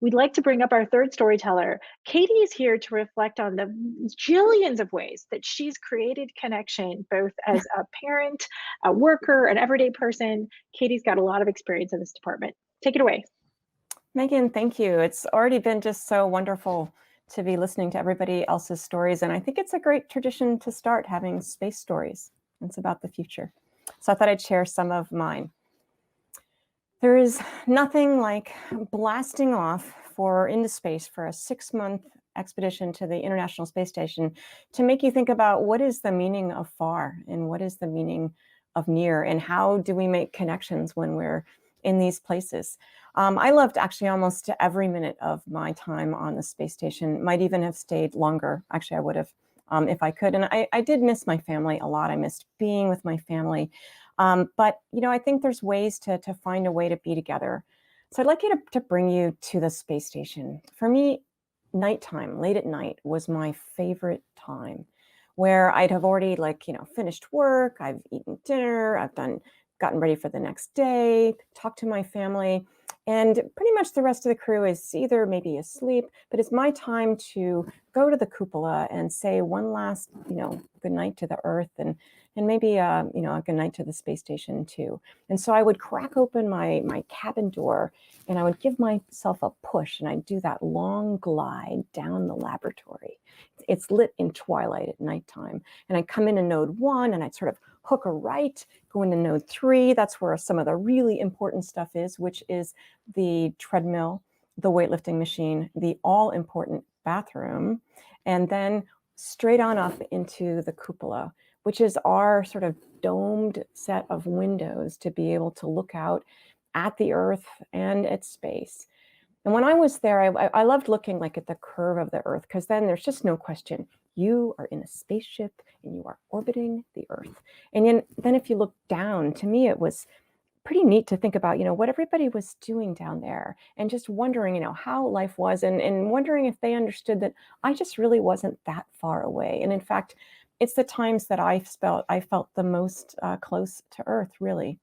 We'd like to bring up our third storyteller. Katie is here to reflect on the jillions of ways that she's created connection, both as a parent, a worker, an everyday person. Katie's got a lot of experience in this department. Take it away. Megan, thank you. It's already been just so wonderful to be listening to everybody else's stories. And I think it's a great tradition to start having space stories. It's about the future. So I thought I'd share some of mine. There is nothing like blasting off into space for a 6-month expedition to the International Space Station to make you think about what is the meaning of far and what is the meaning of near, and how do we make connections when we're in these places. I loved actually almost every minute of my time on the space station. Might even have stayed longer. Actually, I would have if I could. And I did miss my family a lot. I missed being with my family. But, I think there's ways to find a way to be together. So I'd like you to bring you to the space station. For me, nighttime, late at night, was my favorite time, where I'd have already finished work, I've eaten dinner, gotten ready for the next day, talked to my family, and pretty much the rest of the crew is either maybe asleep, but it's my time to go to the cupola and say one last, good night to the Earth, and maybe a good night to the space station too. And so I would crack open my cabin door and I would give myself a push, and I'd do that long glide down the laboratory. It's lit in twilight at nighttime. And I'd come into node 1 and I'd sort of hook a right, go into node 3. That's where some of the really important stuff is, which is the treadmill, the weightlifting machine, the all important bathroom, and then straight on up into the cupola, which is our sort of domed set of windows to be able to look out at the Earth and at space. And when I was there, I loved looking at the curve of the Earth, because then there's just no question. You are in a spaceship and you are orbiting the Earth. And then if you look down, to me, it was pretty neat to think about, what everybody was doing down there, and just wondering, how life was, and wondering if they understood that I just really wasn't that far away. And in fact, it's the times that I felt the most close to Earth, really.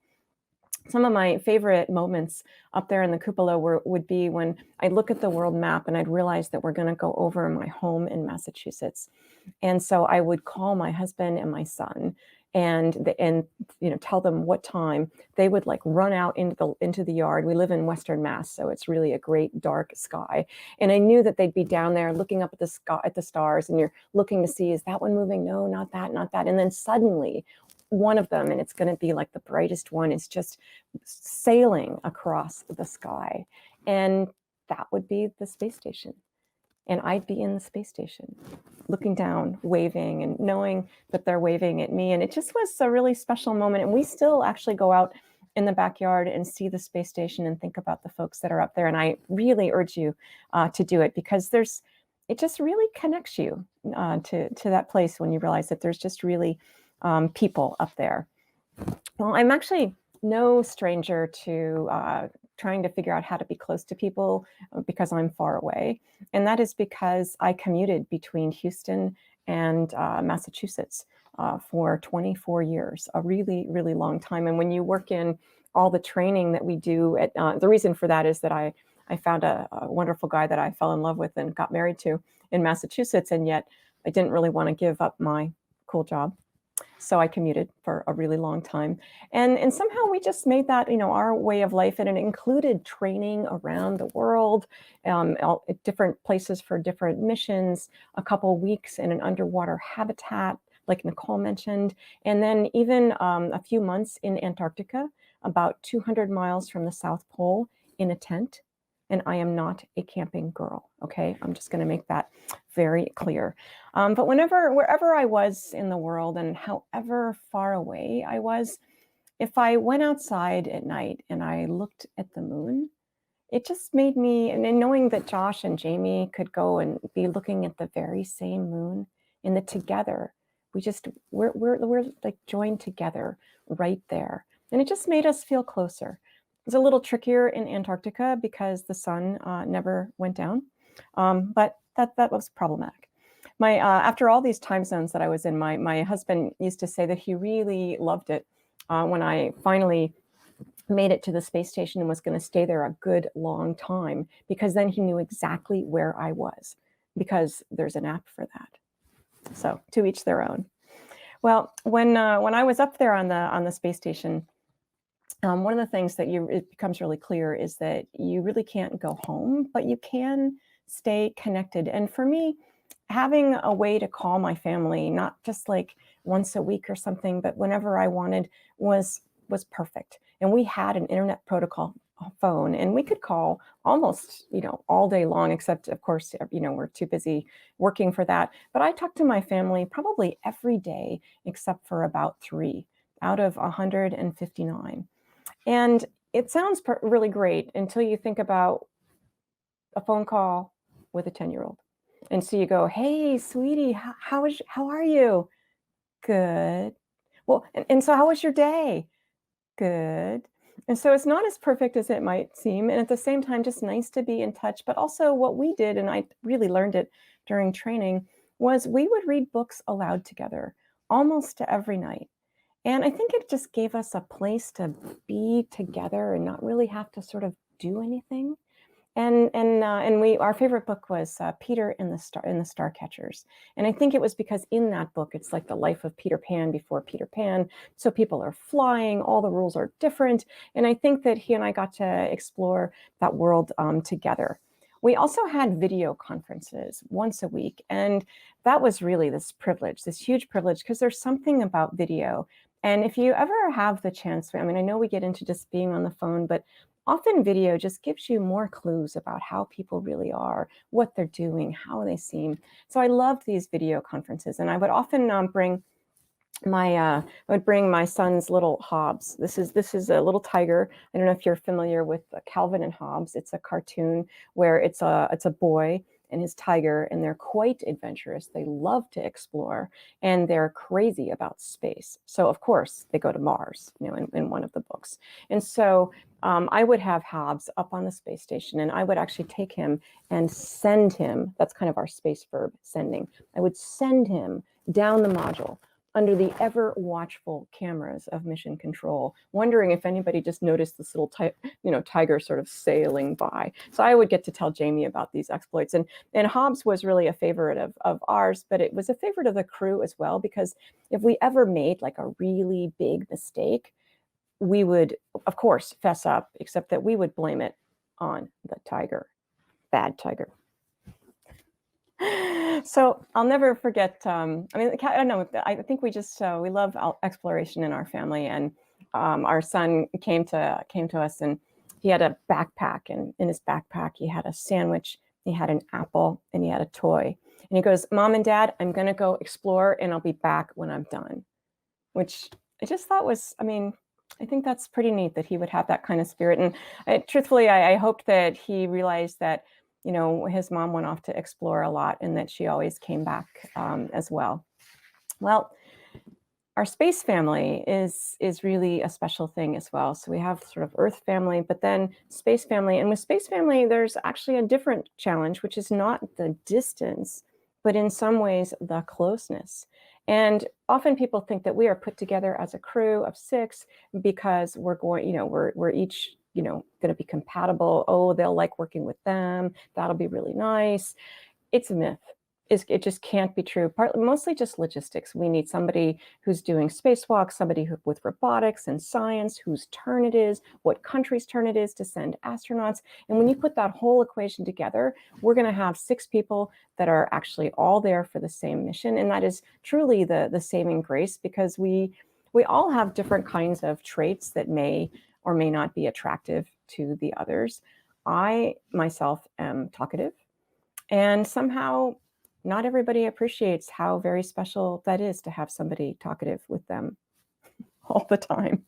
Some of my favorite moments up there in the cupola would be when I'd look at the world map and I'd realize that we're going to go over my home in Massachusetts. And so I would call my husband and my son and tell them what time. They would run out into the yard. We live in Western Mass, so it's really a great dark sky. And I knew that they'd be down there looking up at the sky, at the stars, and you're looking to see, is that one moving? No, not that, not that. And then suddenly one of them, and it's going to be the brightest one, is just sailing across the sky. And that would be the space station. And I'd be in the space station looking down, waving, and knowing that they're waving at me. And it just was a really special moment. And we still actually go out in the backyard and see the space station and think about the folks that are up there. And I really urge you to do it, because it just really connects you to that place when you realize that there's just really people up there. Well, I'm actually no stranger to trying to figure out how to be close to people, because I'm far away. And that is because I commuted between Houston and Massachusetts for 24 years, a really, really long time. And when you work in all the training that we do, the reason for that is that I found a wonderful guy that I fell in love with and got married to in Massachusetts. And yet I didn't really want to give up my cool job. So I commuted for a really long time. And somehow we just made that, our way of life. And it included training around the world, at different places for different missions, a couple weeks in an underwater habitat, like Nicole mentioned, and then even a few months in Antarctica, about 200 miles from the South Pole, in a tent. And I am not a camping girl, okay? I'm just gonna make that very clear. But wherever I was in the world, and however far away I was, if I went outside at night and I looked at the moon, it just made me, and then knowing that Josh and Jamie could go and be looking at the very same moon, and that together, we're joined together right there. And it just made us feel closer. It's a little trickier in Antarctica because the sun never went down, but that was problematic. After all these time zones that I was in, my husband used to say that he really loved it when I finally made it to the space station and was going to stay there a good long time, because then he knew exactly where I was, because there's an app for that. So to each their own. Well, when I was up there on the space station, one of the things that it becomes really clear is that you really can't go home, but you can stay connected. And for me, having a way to call my family, not just like once a week or something, but whenever I wanted, was perfect. And we had an internet protocol phone, and we could call almost, all day long, except of course, we're too busy working for that. But I talked to my family probably every day, except for about 3 out of 159. And it sounds really great until you think about a phone call with a 10-year-old. And so you go, "Hey, sweetie, how are you?" "Good." "Well, and so how was your day?" "Good." And so it's not as perfect as it might seem. And at the same time, just nice to be in touch. But also what we did, and I really learned it during training, was we would read books aloud together almost every night. And I think it just gave us a place to be together and not really have to sort of do anything. And our favorite book was Peter and the Starcatchers. And I think it was because in that book, it's like the life of Peter Pan before Peter Pan. So people are flying, all the rules are different. And I think that he and I got to explore that world together. We also had video conferences once a week. And that was really this privilege, this huge privilege, because there's something about video. And if you ever have the chance, I mean, I know we get into just being on the phone, but often video just gives you more clues about how people really are, what they're doing, how they seem. So I loved these video conferences, and I would often bring my son's little Hobbs. This is a little tiger. I don't know if you're familiar with Calvin and Hobbes. It's a cartoon where it's a boy and his tiger, and they're quite adventurous. They love to explore, and they're crazy about space. So of course they go to Mars, in one of the books. And so I would have Hobbs up on the space station, and I would actually take him and send him. That's kind of our space verb, sending. I would send him down the module under the ever watchful cameras of Mission Control, wondering if anybody just noticed this little tiger sort of sailing by. So I would get to tell Jamie about these exploits. And Hobbs was really a favorite of ours, but it was a favorite of the crew as well, because if we ever made like a really big mistake, we would, of course, fess up, except that we would blame it on the tiger, bad tiger. So I'll never forget. I don't know. I think we love exploration in our family, and our son came to us, and he had a backpack, and in his backpack he had a sandwich, he had an apple, and he had a toy. And he goes, "Mom and Dad, I'm going to go explore, and I'll be back when I'm done." Which I just thought was, I think that's pretty neat that he would have that kind of spirit. And truthfully, I hoped that he realized that his mom went off to explore a lot, and that she always came back as well. Well, our space family is really a special thing as well. So we have sort of Earth family, but then space family. And with space family, there's actually a different challenge, which is not the distance, but in some ways the closeness. And often people think that we are put together as a crew of 6 because we're going, we're each going to be compatible. Oh, they'll like working with them. That'll be really nice. It's a myth. It just can't be true. Mostly just logistics. We need somebody who's doing spacewalks, somebody with robotics and science, whose turn it is, what country's turn it is to send astronauts. And when you put that whole equation together, we're going to have 6 people that are actually all there for the same mission. And that is truly the saving grace, because we all have different kinds of traits that may or may not be attractive to the others. I myself am talkative, and somehow not everybody appreciates how very special that is to have somebody talkative with them all the time.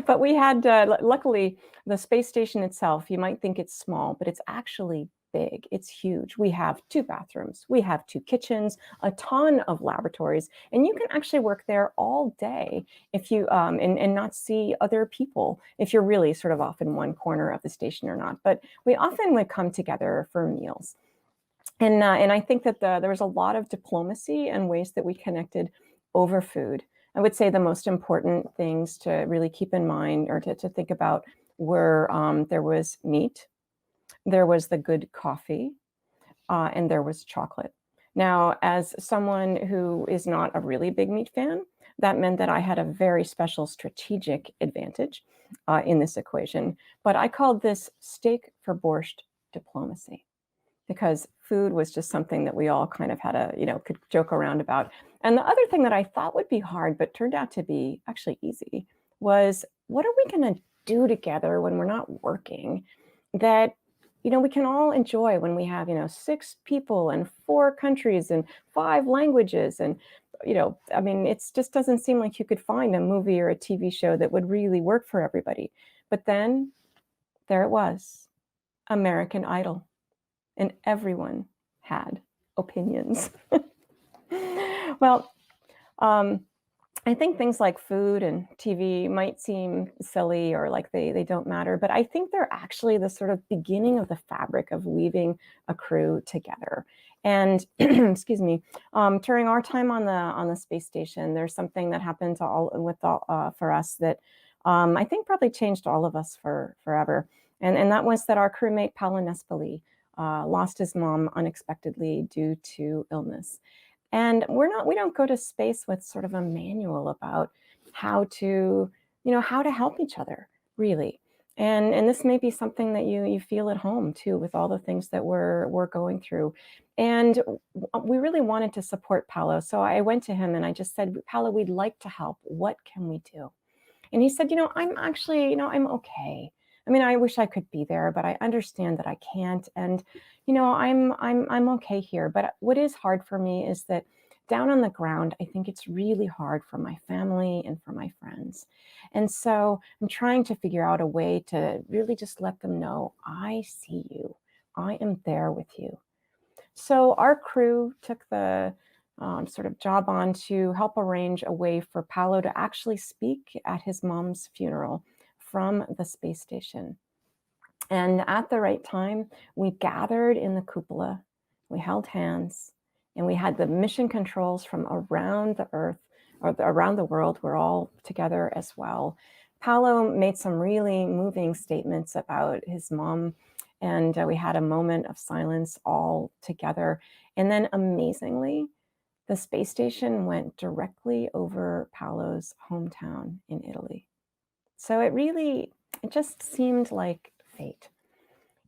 But we had, luckily, the space station itself, you might think it's small, but it's actually big. It's huge. We have 2 bathrooms. We have 2 kitchens, a ton of laboratories, and you can actually work there all day if you and not see other people if you're really sort of off in one corner of the station or not. But we often would come together for meals. And I think that there was a lot of diplomacy and ways that we connected over food. I would say the most important things to really keep in mind or to think about were there was meat, there was the good coffee, and there was chocolate. Now, as someone who is not a really big meat fan, that meant that I had a very special strategic advantage in this equation. But I called this steak for borscht diplomacy, because food was just something that we all kind of had could joke around about. And the other thing that I thought would be hard, but turned out to be actually easy, was what are we going to do together when we're not working that, we can all enjoy when we have, 6 people and 4 countries and 5 languages. And, it just doesn't seem like you could find a movie or a TV show that would really work for everybody. But then there it was, American Idol. And everyone had opinions. Well, I think things like food and TV might seem silly or like they don't matter, but I think they're actually the sort of beginning of the fabric of weaving a crew together. And excuse me, during our time on the space station, there's something that happened for us that I think probably changed all of us forever. And that was that our crewmate Paolo Nespoli lost his mom unexpectedly due to illness. And we don't go to space with sort of a manual about how to, how to help each other, really. And this may be something that you feel at home too, with all the things that we're going through. And we really wanted to support Paolo. So I went to him and I just said, Paolo, we'd like to help. What can we do? And he said, I'm actually, I'm okay. I mean, I wish I could be there, but I understand that I can't. And, I'm okay here. But what is hard for me is that down on the ground, I think it's really hard for my family and for my friends. And so I'm trying to figure out a way to really just let them know, I see you. I am there with you. So our crew took the sort of job on to help arrange a way for Paolo to actually speak at his mom's funeral from the space station. And at the right time, we gathered in the cupola, we held hands, and we had the mission controls from around the Earth or around the world. We're all together as well. Paolo made some really moving statements about his mom, and we had a moment of silence all together. And then amazingly, the space station went directly over Paolo's hometown in Italy. So it just seemed like fate.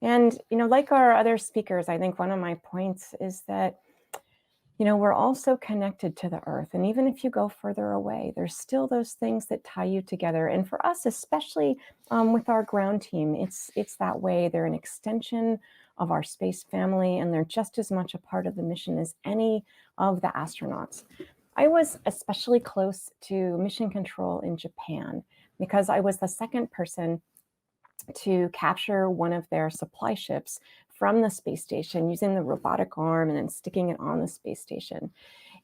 And, like our other speakers, I think one of my points is that, we're also connected to the earth. And even if you go further away, there's still those things that tie you together. And for us, especially with our ground team, it's that way. They're an extension of our space family, and they're just as much a part of the mission as any of the astronauts. I was especially close to mission control in Japan because I was the second person to capture one of their supply ships from the space station using the robotic arm and then sticking it on the space station.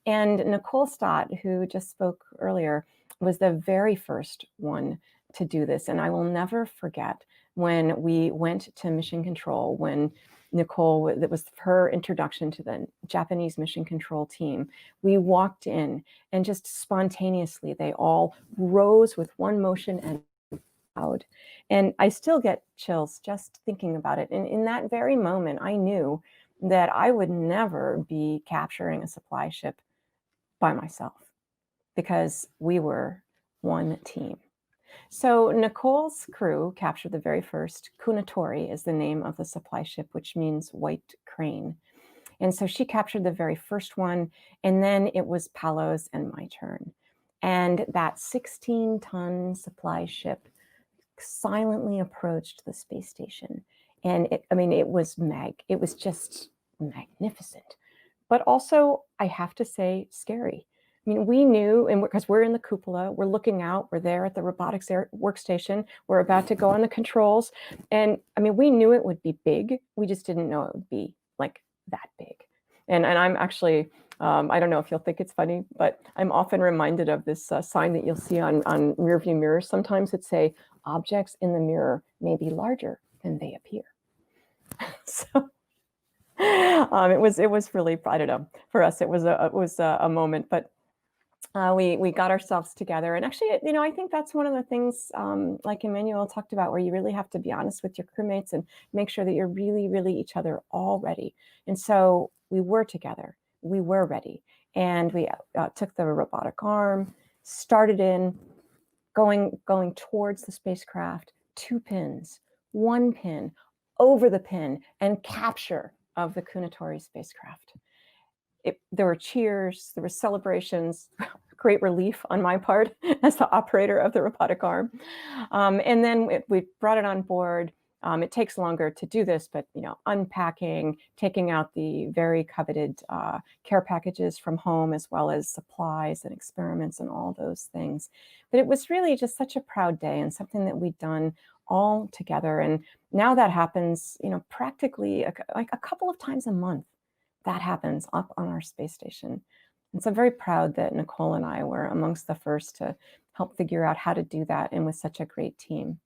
And Nicole Stott, who just spoke earlier, was the very first one to do this. And I will never forget when we went to mission control, when Nicole, that was her introduction to the Japanese mission control team. We walked in and just spontaneously, they all rose with one motion and loud. And I still get chills just thinking about it. And in that very moment, I knew that I would never be capturing a supply ship by myself because we were one team. So Nicole's crew captured the very first. Kunatori is the name of the supply ship, which means white crane. And so she captured the very first one, and then it was Paolo's and my turn. And that 16-ton supply ship silently approached the space station. And it was just magnificent, but also, I have to say, scary. I mean, we knew, and because we're in the cupola, we're looking out, we're there at the robotics workstation, we're about to go on the controls. And we knew it would be big. We just didn't know it would be like that big. And I'm actually, I don't know if you'll think it's funny, but I'm often reminded of this sign that you'll see on rearview mirrors. Sometimes it say, objects in the mirror may be larger than they appear. So it was really, I don't know, for us, it was a moment, but we got ourselves together. And actually, I think that's one of the things, like Emmanuel talked about, where you really have to be honest with your crewmates and make sure that you're really, really each other all ready. And so we were together. We were ready. And we took the robotic arm, started in, going towards the spacecraft, 2 pins, 1 pin, over the pin, and capture of the Kounotori spacecraft. There were cheers, there were celebrations, great relief on my part as the operator of the robotic arm. And then we brought it on board. It takes longer to do this, but unpacking, taking out the very coveted care packages from home, as well as supplies and experiments and all those things. But it was really just such a proud day and something that we'd done all together. And now that happens, practically like a couple of times a month. That happens up on our space station. And so I'm very proud that Nicole and I were amongst the first to help figure out how to do that, and with such a great team.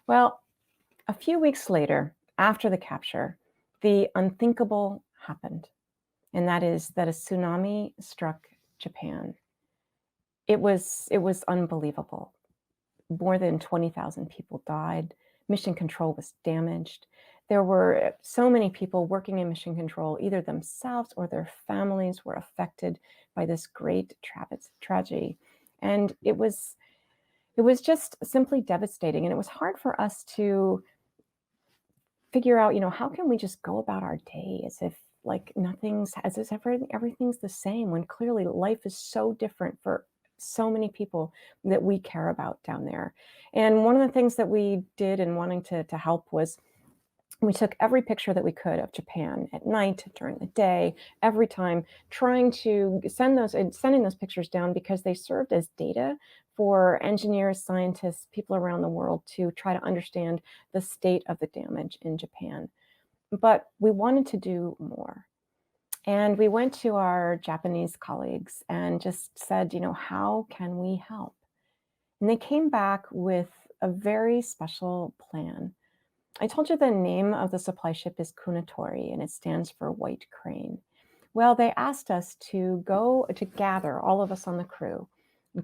Well, a few weeks later, after the capture, the unthinkable happened. And that is that a tsunami struck Japan. It was unbelievable. More than 20,000 people died. Mission control was damaged. There were so many people working in mission control, either themselves or their families were affected by this great tragedy. And it was just simply devastating. And it was hard for us to figure out, how can we just go about our day as if like everything's the same, when clearly life is so different for so many people that we care about down there. And one of the things that we did in wanting to help was we took every picture that we could of Japan at night, during the day, every time, trying to sending those pictures down, because they served as data for engineers, scientists, people around the world to try to understand the state of the damage in Japan. But we wanted to do more. And we went to our Japanese colleagues and just said, how can we help? And they came back with a very special plan. I told you the name of the supply ship is Kounotori, and it stands for White Crane. Well, they asked us to gather, all of us on the crew,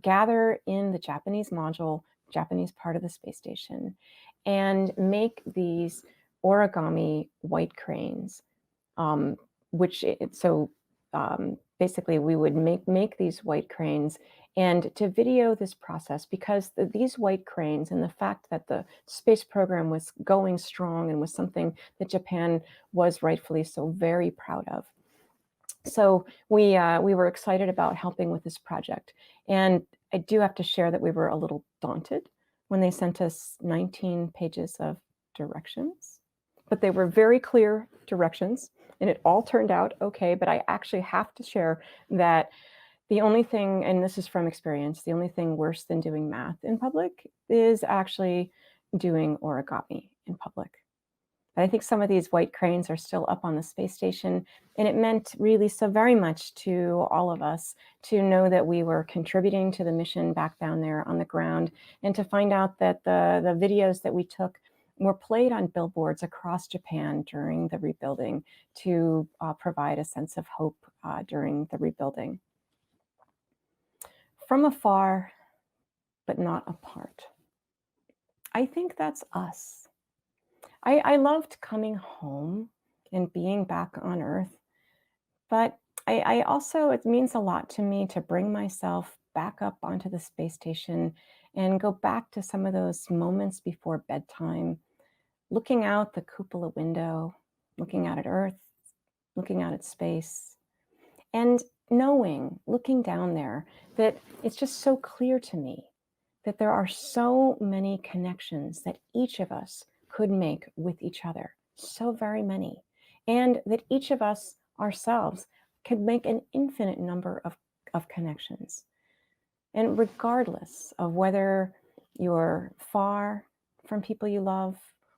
gather in the Japanese module, Japanese part of the space station, and make these origami white cranes, basically we would make these white cranes and to video this process, because these white cranes and the fact that the space program was going strong and was something that Japan was rightfully so very proud of. So we were excited about helping with this project. And I do have to share that we were a little daunted when they sent us 19 pages of directions, but they were very clear directions, and it all turned out okay. But I actually have to share that the only thing, and this is from experience, the only thing worse than doing math in public is actually doing origami in public. But I think some of these white cranes are still up on the space station, and it meant really so very much to all of us to know that we were contributing to the mission back down there on the ground, and to find out that the videos that we took were played on billboards across Japan during the rebuilding to provide a sense of hope during the rebuilding. From afar, but not apart. I think that's us. I loved coming home and being back on Earth, but I also, it means a lot to me to bring myself back up onto the space station and go back to some of those moments before bedtime, looking out the cupola window, looking out at Earth, looking out at space, and knowing, looking down there, that it's just so clear to me that there are so many connections that each of us could make with each other, so very many, and that each of us ourselves could make an infinite number of connections. And regardless of whether you're far from people you love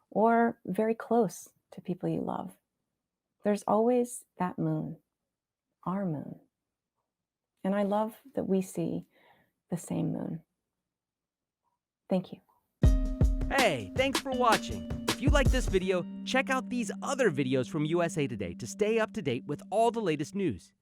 or very close to people you love, there's always that moon, our moon. And I love that we see the same moon. Thank you. Hey, thanks for watching. If you like this video, check out these other videos from USA Today to stay up to date with all the latest news.